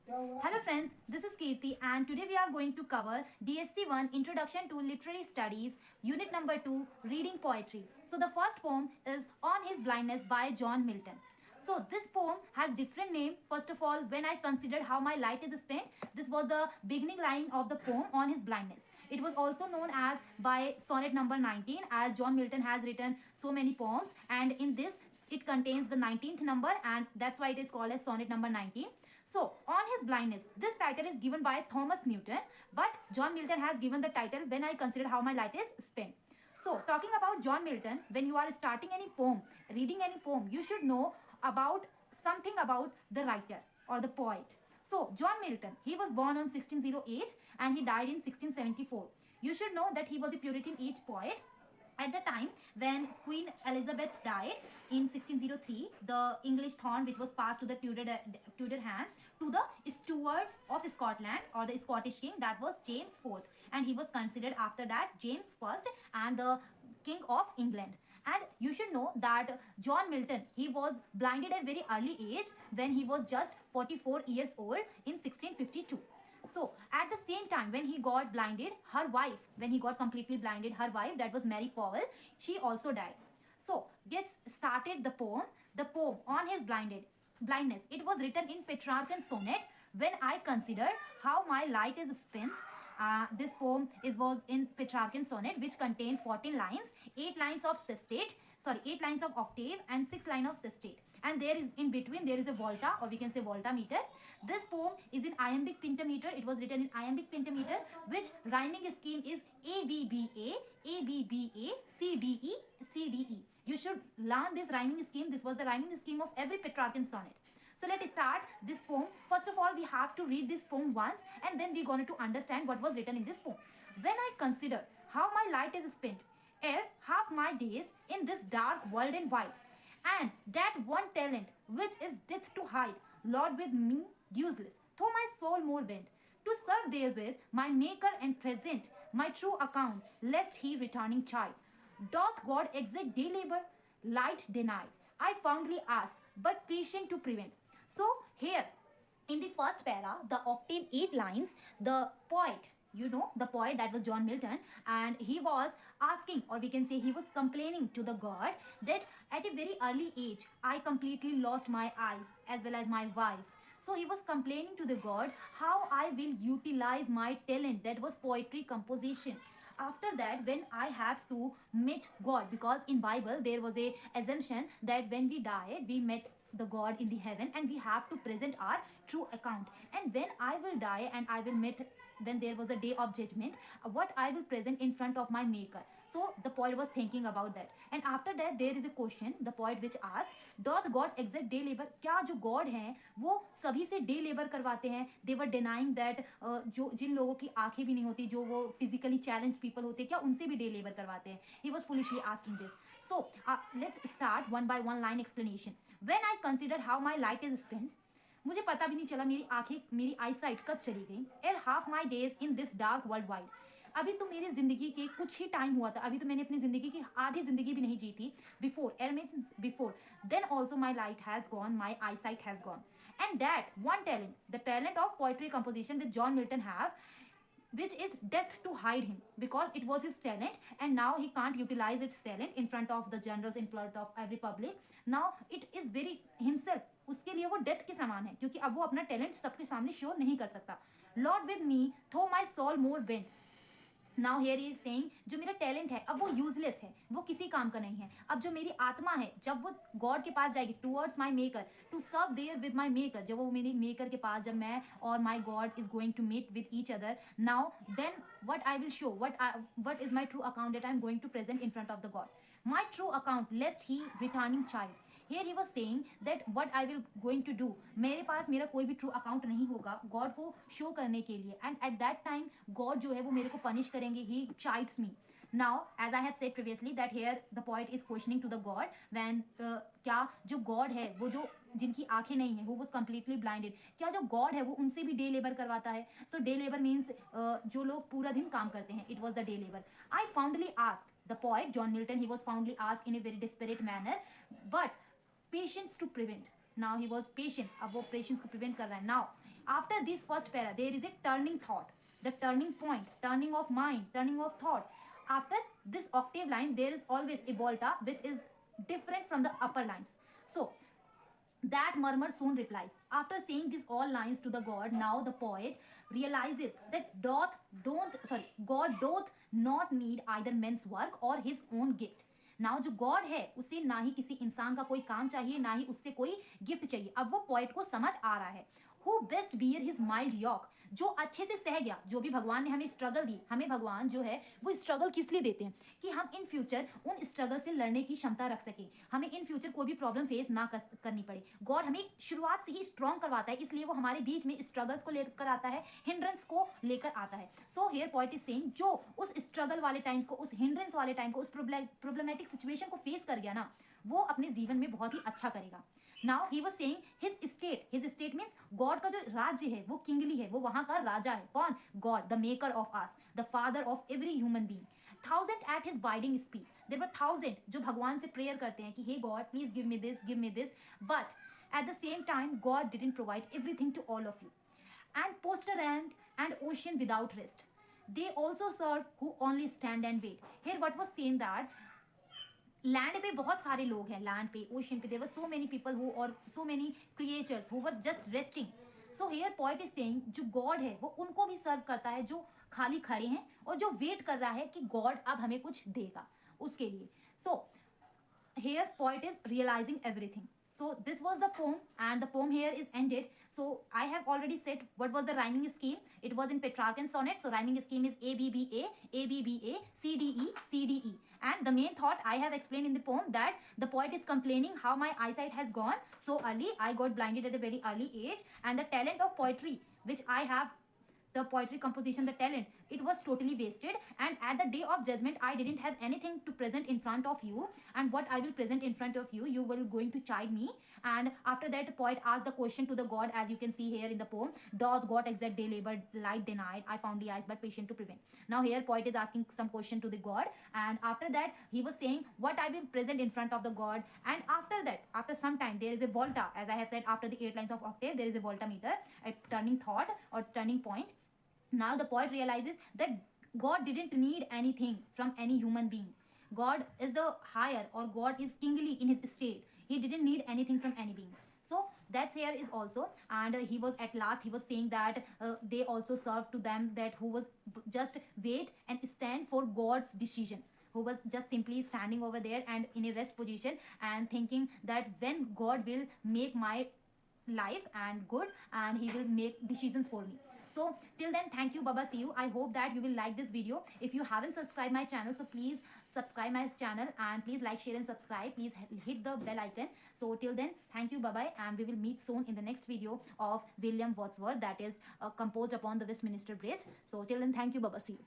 Hello friends, this is Kirti and today we are going to cover DSC 1 Introduction to Literary Studies, Unit number 2, Reading Poetry. So the first poem is On His Blindness by John Milton. So this poem has different name. First of all, when I considered how my light is spent, this was the beginning line of the poem On His Blindness. It was also known as by sonnet number 19, as John Milton has written so many poems, and in this it contains the 19th number, and that's why it is called as sonnet number 19. So, On His Blindness, this title is given by Thomas Newton, but John Milton has given the title When I Consider How My Light Is Spent. So, talking about John Milton, when you are starting any poem, reading any poem, you should know about something about the writer or the poet. So, John Milton, he was born on 1608 and he died in 1674. You should know that he was a Puritan age poet. At the time when Queen Elizabeth died in 1603, the English throne, which was passed to the Tudor hands, to the stewards of Scotland or the Scottish king, that was James IV, and he was considered after that James I and the King of England. And you should know that John Milton, he was blinded at very early age when he was just 44 years old in 1652. So at the same time when he got blinded, her wife, when he got completely blinded, her wife, that was Mary Powell, she also died. So gets started the poem. The poem On His Blindness. It was written in Petrarchan sonnet. When I consider how my light is spent, this poem was in Petrarchan sonnet, which contained 14 lines, 8 lines of sestet, 8 lines of octave and 6 lines of sestet, and there is in between there is a volta, or we can say voltameter. This poem is in iambic pentameter. It was written in iambic pentameter, which rhyming scheme is ABBA, ABBA, CDE, CDE. You should learn this rhyming scheme. This was the rhyming scheme of every Petrarchan sonnet. So let's start this poem. First of all, we have to read this poem once, and then we're going to understand what was written in this poem. When I consider how my light is spent, ere half my days in this dark world and wide, and that one talent which is death to hide, Lord, with me useless, though my soul more bent, to serve therewith my Maker and present my true account, lest he returning chide. Doth God exact day labor, light denied? I fondly ask, but patient to prevent. So here in the first para, the octave 8 lines, the poet, the poet, that was John Milton, and he was asking, or we can say he was complaining to the God that at a very early age I completely lost my eyes as well as my wife. So he was complaining to the God how I will utilize my talent, that was poetry composition. After that, when I have to meet God, because in Bible there was a assumption that when we die we met the God in the heaven and we have to present our true account. And when I will die and I will meet, when there was a day of judgment, what I will present in front of my Maker. So the poet was thinking about that. And after that there is a question, the poet which asked, doth God exact day labor? क्या जो God हैं वो सभी से day labour करवाते हैं? They were denying that जो जिन लोगों की आंखें भी नहीं होती, जो वो physically challenged people होते, क्या उनसे भी डे लेबर करवाते हैं? He was foolishly asking this. So let's start one by one line explanation. When I consider how my light is spent, मुझे पता भी नहीं चला मेरी आंखें, मेरी आई साइट कब चली गई. एर half my days in this dark world wide. अभी तो मेरी जिंदगी के कुछ ही टाइम हुआ था, अभी तो मैंने अपनी जिंदगी की आधी जिंदगी भी नहीं जी थी. Before, uh means before, then also my light has gone, my eye sight has gone. And that one talent, the talent of poetry composition with John Milton have, which is death to hide him, because it was his talent and now he can't utilize its talent in front of the generals, in front of every public. Now it is very himself, उसके लिए वो death के समान है, क्योंकि अब वो अपना टैलेंट सबके सामने शो नहीं कर सकता. Lord with me though my soul more bent. Now here is saying, जो मेरा टैलेंट है अब वो यूजलेस है, वो किसी काम का नहीं है. अब जो मेरी आत्मा है जब वो गॉड के पास जाएगी, towards my maker, to serve there with my maker, जब वो मेरे मेकर के पास, जब मैं और my God is going to meet with each other, now then what I will show, what is my true account that I am going to present in front of the God. My true account lest he returning child. Here he was saying that what I will going to do, मेरे पास मेरा कोई भी true account नहीं होगा God को show करने के लिए. And at that time God जो है वो मेरे को पनिश करेंगे. He chides me. Now as I have said previously that here the point is questioning to the God when, क्या जो गॉड है, वो जो जिनकी आंखें नहीं है, वो वॉज कम्प्लीटली ब्लाइंडेड, क्या जो गॉड है वो उनसे भी डे लेबर करवाता है? सो डे लेबर मीन्स जो लोग पूरा दिन काम करते हैं. It was the day labour. I fondly ask, the point John Milton, he was fondly ask in a very desperate manner, but patience to prevent. Now he was patience. अब वो patience को prevent कर रहा है. Now after this first para there is a turning thought, the turning point, turning of mind, turning of thought. After this octave line there is always a volta which is different from the upper lines. So that murmur soon replies. After saying these all lines to the god, now the poet realizes that God doth not need either men's work or his own gift. Now जो God है उसे ना ही किसी इंसान का कोई काम चाहिए, ना ही उससे कोई गिफ्ट चाहिए. अब वो पॉइंट को समझ आ रहा है. Who best bear his mild yoke, जो अच्छे से सह गया. जो भी भगवान ने हमें स्ट्रगल दी, हमें भगवान जो है वो स्ट्रगल किस लिए देते हैं कि हम इन फ्यूचर उन स्ट्रगल से लड़ने की क्षमता रख सकें, हमें इन फ्यूचर कोई भी प्रॉब्लम फेस ना करनी पड़े. गॉड हमें शुरुआत से ही स्ट्रॉन्ग करवाता है, इसलिए वो हमारे बीच में स्ट्रगल्स को लेकर आता है, हिंड्रेंस को लेकर आता है. सो हियर पॉइंट इज सेइंग जो उस स्ट्रगल वाले टाइम्स को, उस हिंड्रेंस वाले टाइम को, उस प्रॉब्लमेटिक सिचुएशन को फेस कर गया ना, वो अपने जीवन में बहुत ही अच्छा करेगा. Now he was saying his state means God का जो राज्य है वो किंगली है, वो वहां का राजा है. कौन? God, the maker of us, the father of every human being. 1000 at his biding speed. There were 1000 जो भगवान से प्रेयर करते हैं कि हे God please give me this, but at the same time God didn't provide everything to all of you. And posterant and ocean without rest, they also serve who only stand and wait. Here what was saying that land पे बहुत सारे लोग हैं, land पे, ocean पे, there were so many people who और so many creatures who were just resting. So here point is saying जो God है वो उनको भी सर्व करता है जो खाली खड़े हैं और जो वेट कर रहा है कि गॉड अब हमें कुछ देगा उसके लिए. सो here poet is realizing everything. So this was the poem and the poem here is ended. So I have already said what was the rhyming scheme. It was in Petrarchan sonnet. So rhyming scheme is ABBA, ABBA, CDE, CDE. And the main thought I have explained in the poem that the poet is complaining how my eyesight has gone so early. I got blinded at a very early age, and the talent of poetry which I have, the poetry composition, the talent, it was totally wasted, and at the day of judgment I didn't have anything to present in front of you, and what I will present in front of you, you will going to chide me. And after that poet asked the question to the god, as you can see here in the poem, doth God exact day labor light denied, I found the eyes but patient to prevent. Now here poet is asking some question to the god, and after that he was saying what I will present in front of the god. And after that, after some time, there is a volta, as I have said, after the 8 lines of octave there is a voltameter, a turning thought or turning point. Now the poet realizes that God didn't need anything from any human being. God is the higher, or God is kingly in his state. He didn't need anything from any being. So that's here is also, and he was at last he was saying that they also served to them that who was just wait and stand for God's decision, who was just simply standing over there and in a rest position and thinking that when God will make my life and good and he will make decisions for me. So till then, thank you, baba, see you. I hope that you will like this video. If you haven't subscribed my channel, so please subscribe my channel and please like, share and subscribe. Please hit the bell icon. So till then, thank you, bye bye, and we will meet soon in the next video of William Wordsworth, that is composed upon the Westminster Bridge. So till then, thank you, baba, see you.